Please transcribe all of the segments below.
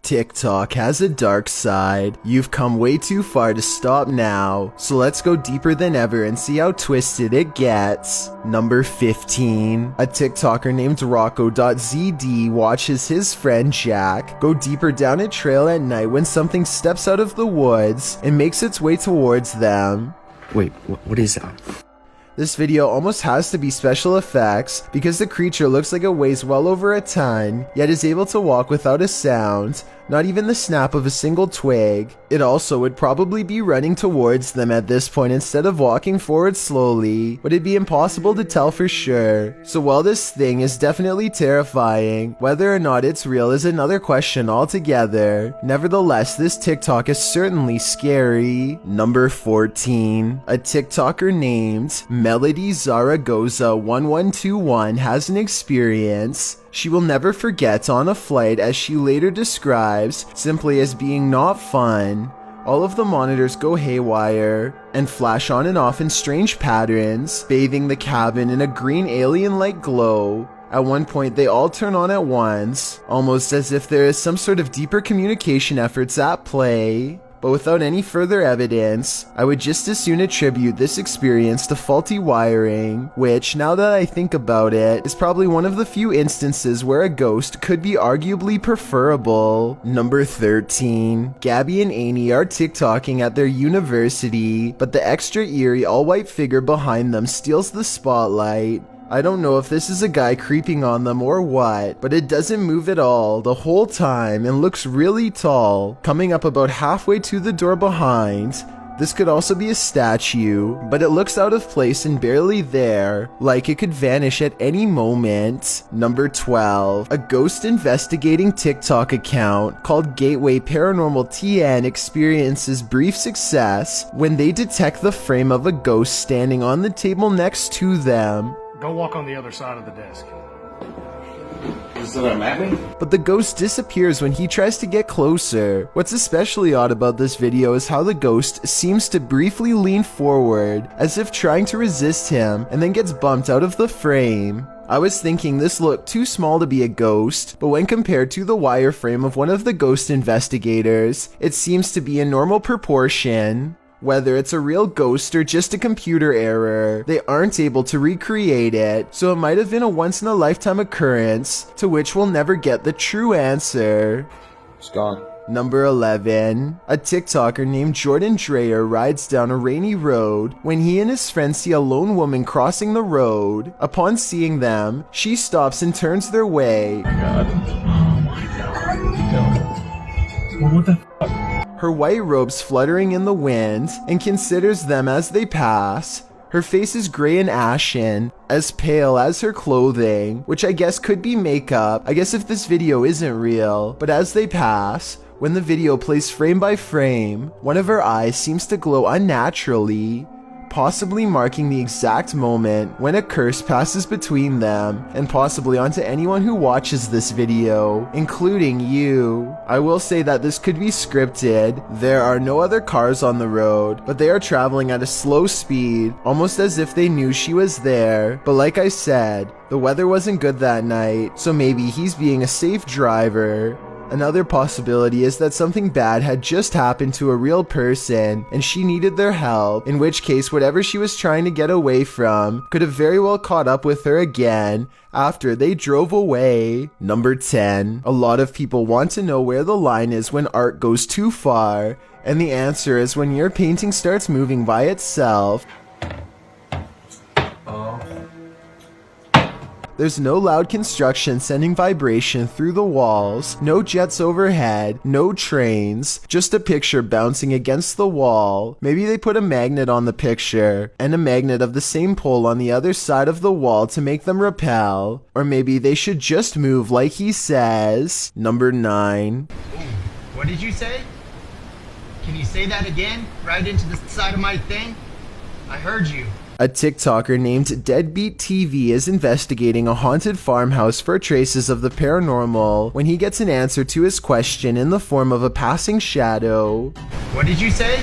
TikTok has a dark side. You've come way too far to stop now, so let's go deeper than ever and see how twisted it gets. Number 15. A TikToker named Rocco.zd watches his friend Jack go deeper down a trail at night when something steps out of the woods and makes its way towards them. Wait, what is that? This video almost has to be special effects because the creature looks like it weighs well over a ton, yet is able to walk without a sound, not even the snap of a single twig. It also would probably be running towards them at this point instead of walking forward slowly, but it'd be impossible to tell for sure. So while this thing is definitely terrifying, whether or not it's real is another question altogether. Nevertheless, this TikTok is certainly scary. Number 14. A TikToker named Melody Zaragoza 1121 has an experience she will never forget on a flight, as she later describes simply as being not fun. All of the monitors go haywire and flash on and off in strange patterns, bathing the cabin in a green alien-like glow. At one point, they all turn on at once, almost as if there is some sort of deeper communication efforts at play. But without any further evidence, I would just as soon attribute this experience to faulty wiring, which, now that I think about it, is probably one of the few instances where a ghost could be arguably preferable. Number 13. Gabby and Amy are TikToking at their university, but the extra eerie all-white figure behind them steals the spotlight. I don't know if this is a guy creeping on them or what, but it doesn't move at all the whole time and looks really tall, coming up about halfway to the door behind. This could also be a statue, but it looks out of place and barely there, like it could vanish at any moment. Number 12. A ghost investigating TikTok account called Gateway Paranormal TN experiences brief success when they detect the frame of a ghost standing on the table next to them. Go walk on the other side of the desk. Is that a mapping? But the ghost disappears when he tries to get closer. What's especially odd about this video is how the ghost seems to briefly lean forward, as if trying to resist him, and then gets bumped out of the frame. I was thinking this looked too small to be a ghost, but when compared to the wireframe of one of the ghost investigators, it seems to be a normal proportion. Whether it's a real ghost or just a computer error, they aren't able to recreate it, so it might have been a once-in-a-lifetime occurrence, to which we'll never get the true answer. It's gone. Number 11. A TikToker named Jordan Dreyer rides down a rainy road when he and his friend see a lone woman crossing the road. Upon seeing them, she stops and turns their way. Oh my god. What the fuck? Her white robes fluttering in the wind, and considers them as they pass. Her face is gray and ashen, as pale as her clothing, which I guess could be makeup, I guess if this video isn't real. But as they pass, when the video plays frame by frame, one of her eyes seems to glow unnaturally, possibly marking the exact moment when a curse passes between them, and possibly onto anyone who watches this video, including you. I will say that this could be scripted. There are no other cars on the road, but they are traveling at a slow speed, almost as if they knew she was there. But like I said, the weather wasn't good that night, so maybe he's being a safe driver. Another possibility is that something bad had just happened to a real person and she needed their help, in which case whatever she was trying to get away from could have very well caught up with her again after they drove away. Number 10. A lot of people want to know where the line is when art goes too far, and the answer is when your painting starts moving by itself. There's no loud construction sending vibration through the walls, no jets overhead, no trains, just a picture bouncing against the wall. Maybe they put a magnet on the picture, and a magnet of the same pole on the other side of the wall to make them repel. Or maybe they should just move like he says. Number 9. What did you say? Can you say that again? Right into the side of my thing? I heard you. A TikToker named Deadbeat TV is investigating a haunted farmhouse for traces of the paranormal when he gets an answer to his question in the form of a passing shadow. What did you say?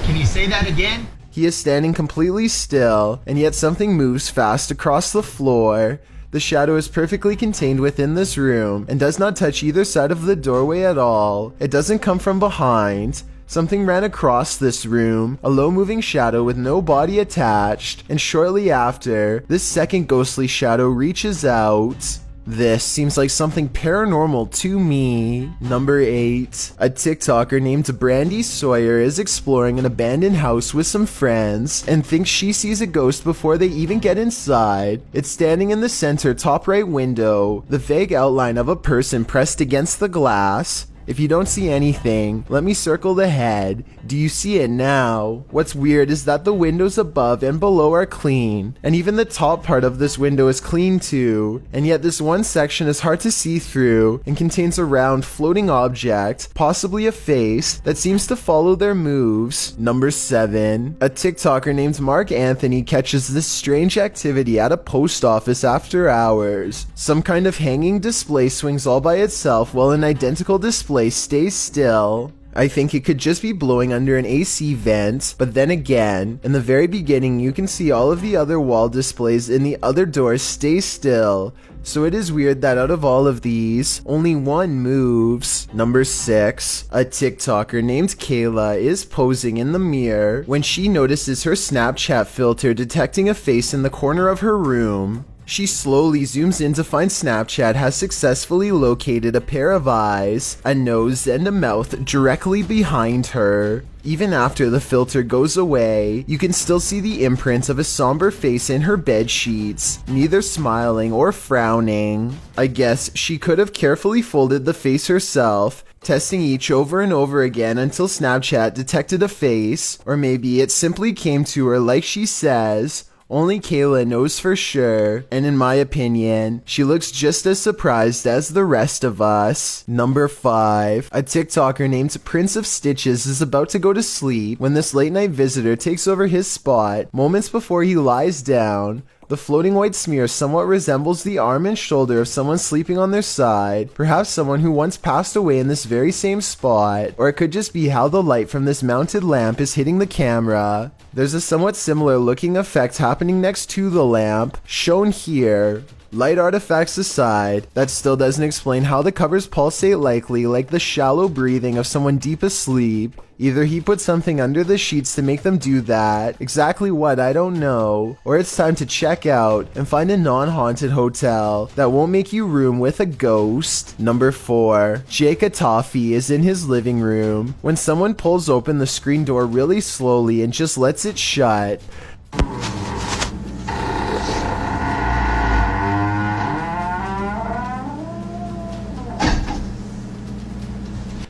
Can you say that again? He is standing completely still, and yet something moves fast across the floor. The shadow is perfectly contained within this room and does not touch either side of the doorway at all. It doesn't come from behind. Something ran across this room, a low-moving shadow with no body attached, and shortly after, this second ghostly shadow reaches out. This seems like something paranormal to me. Number 8. A TikToker named Brandy Sawyer is exploring an abandoned house with some friends and thinks she sees a ghost before they even get inside. It's standing in the center top right window, the vague outline of a person pressed against the glass. If you don't see anything, let me circle the head. Do you see it now? What's weird is that the windows above and below are clean, and even the top part of this window is clean too, and yet this one section is hard to see through and contains a round floating object, possibly a face, that seems to follow their moves. Number 7. A TikToker named Mark Anthony catches this strange activity at a post office after hours. Some kind of hanging display swings all by itself while an identical display stays still. I think it could just be blowing under an AC vent, but then again, in the very beginning you can see all of the other wall displays in the other doors stay still. So it is weird that out of all of these, only one moves. Number 6. A TikToker named Kayla is posing in the mirror when she notices her Snapchat filter detecting a face in the corner of her room. She slowly zooms in to find Snapchat has successfully located a pair of eyes, a nose, and a mouth directly behind her. Even after the filter goes away, you can still see the imprint of a somber face in her bed sheets, neither smiling or frowning. I guess she could have carefully folded the face herself, testing each over and over again until Snapchat detected a face, or maybe it simply came to her like she says. Only Kayla knows for sure, and in my opinion, she looks just as surprised as the rest of us. Number 5. A TikToker named Prince of Stitches is about to go to sleep when this late night visitor takes over his spot. Moments before he lies down, the floating white smear somewhat resembles the arm and shoulder of someone sleeping on their side, perhaps someone who once passed away in this very same spot, or it could just be how the light from this mounted lamp is hitting the camera. There's a somewhat similar looking effect happening next to the lamp, shown here. Light artifacts aside, that still doesn't explain how the covers pulsate likely like the shallow breathing of someone deep asleep. Either he put something under the sheets to make them do that, exactly what I don't know, or it's time to check out and find a non-haunted hotel that won't make you room with a ghost. Number 4. Jake Atafi is in his living room when someone pulls open the screen door really slowly and just lets it shut.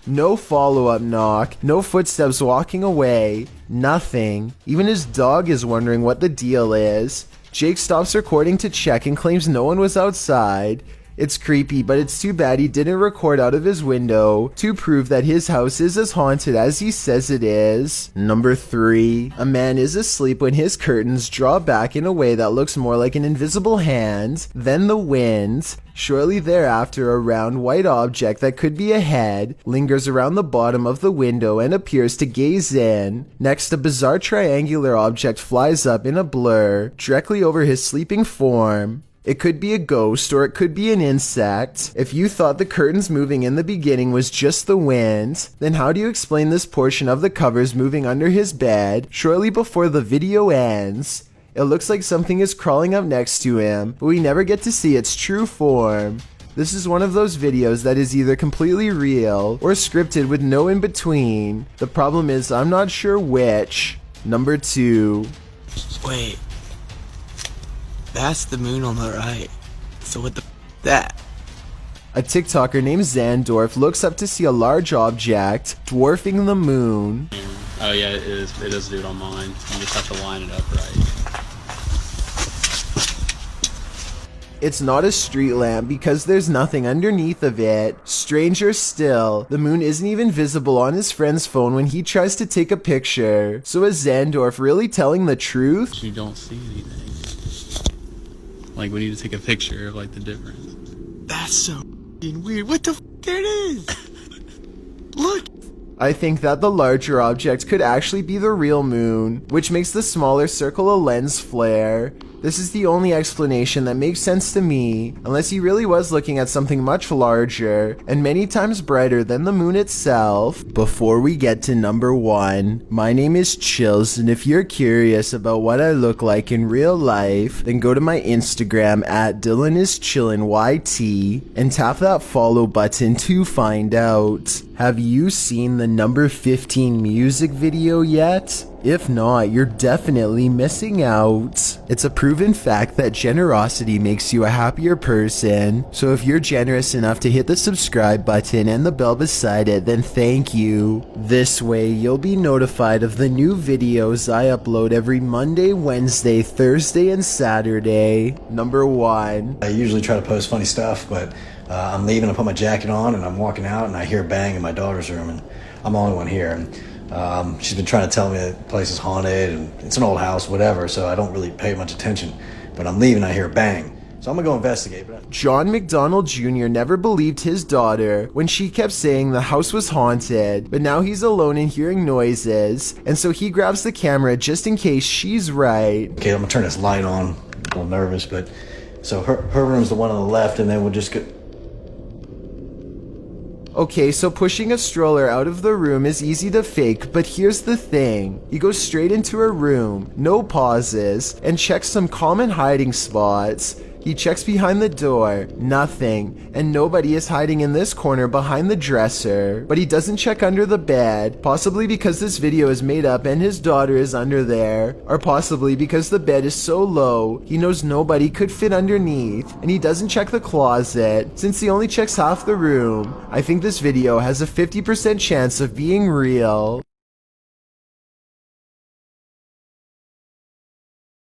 No follow-up knock, no footsteps walking away, nothing. Even his dog is wondering what the deal is. Jake stops recording to check and claims no one was outside. It's creepy, but it's too bad he didn't record out of his window to prove that his house is as haunted as he says it is. Number 3. A man is asleep when his curtains draw back in a way that looks more like an invisible hand than the wind. Shortly thereafter, a round white object that could be a head lingers around the bottom of the window and appears to gaze in. Next, a bizarre triangular object flies up in a blur directly over his sleeping form. It could be a ghost or it could be an insect. If you thought the curtains moving in the beginning was just the wind, then how do you explain this portion of the covers moving under his bed shortly before the video ends? It looks like something is crawling up next to him, but we never get to see its true form. This is one of those videos that is either completely real or scripted with no in between. The problem is I'm not sure which. Number 2. Wait. That's the moon on the right. So what the that? A TikToker named Zandorf looks up to see a large object dwarfing the moon. Oh yeah, it is. It does do it on mine. You just have to line it up right. It's not a street lamp because there's nothing underneath of it. Stranger still, the moon isn't even visible on his friend's phone when he tries to take a picture. So is Zandorf really telling the truth? You don't see anything. Like we need to take a picture of like the difference. That's so f***ing weird. What the f***? There it is. Look. I think that the larger object could actually be the real moon, which makes the smaller circle a lens flare. This is the only explanation that makes sense to me, unless he really was looking at something much larger and many times brighter than the moon itself. Before we get to number 1, my name is Chills, and if you're curious about what I look like in real life, then go to my Instagram at DylanIsChillinYT and tap that follow button to find out. Have you seen the number 15 music video yet? If not, you're definitely missing out. It's a proven fact that generosity makes you a happier person, so if you're generous enough to hit the subscribe button and the bell beside it, then thank you. This way, you'll be notified of the new videos I upload every Monday, Wednesday, Thursday, and Saturday. Number 1. I usually try to post funny stuff, but I'm leaving, I put my jacket on, and I'm walking out, and I hear a bang in my daughter's room, and I'm the only one here. And she's been trying to tell me that the place is haunted, and it's an old house, whatever, so I don't really pay much attention. But I'm leaving, I hear a bang. So I'm gonna go investigate. John McDonald Jr. never believed his daughter when she kept saying the house was haunted, but now he's alone and hearing noises, and so he grabs the camera just in case she's right. Okay, I'm gonna turn this light on. I'm a little nervous, but so her room's the one on the left, and then we'll just go. Okay, so pushing a stroller out of the room is easy to fake, but here's the thing. He goes straight into her room, no pauses, and checks some common hiding spots. He checks behind the door, nothing, and nobody is hiding in this corner behind the dresser. But he doesn't check under the bed, possibly because this video is made up and his daughter is under there, or possibly because the bed is so low, he knows nobody could fit underneath, and he doesn't check the closet, since he only checks half the room. I think this video has a 50% chance of being real.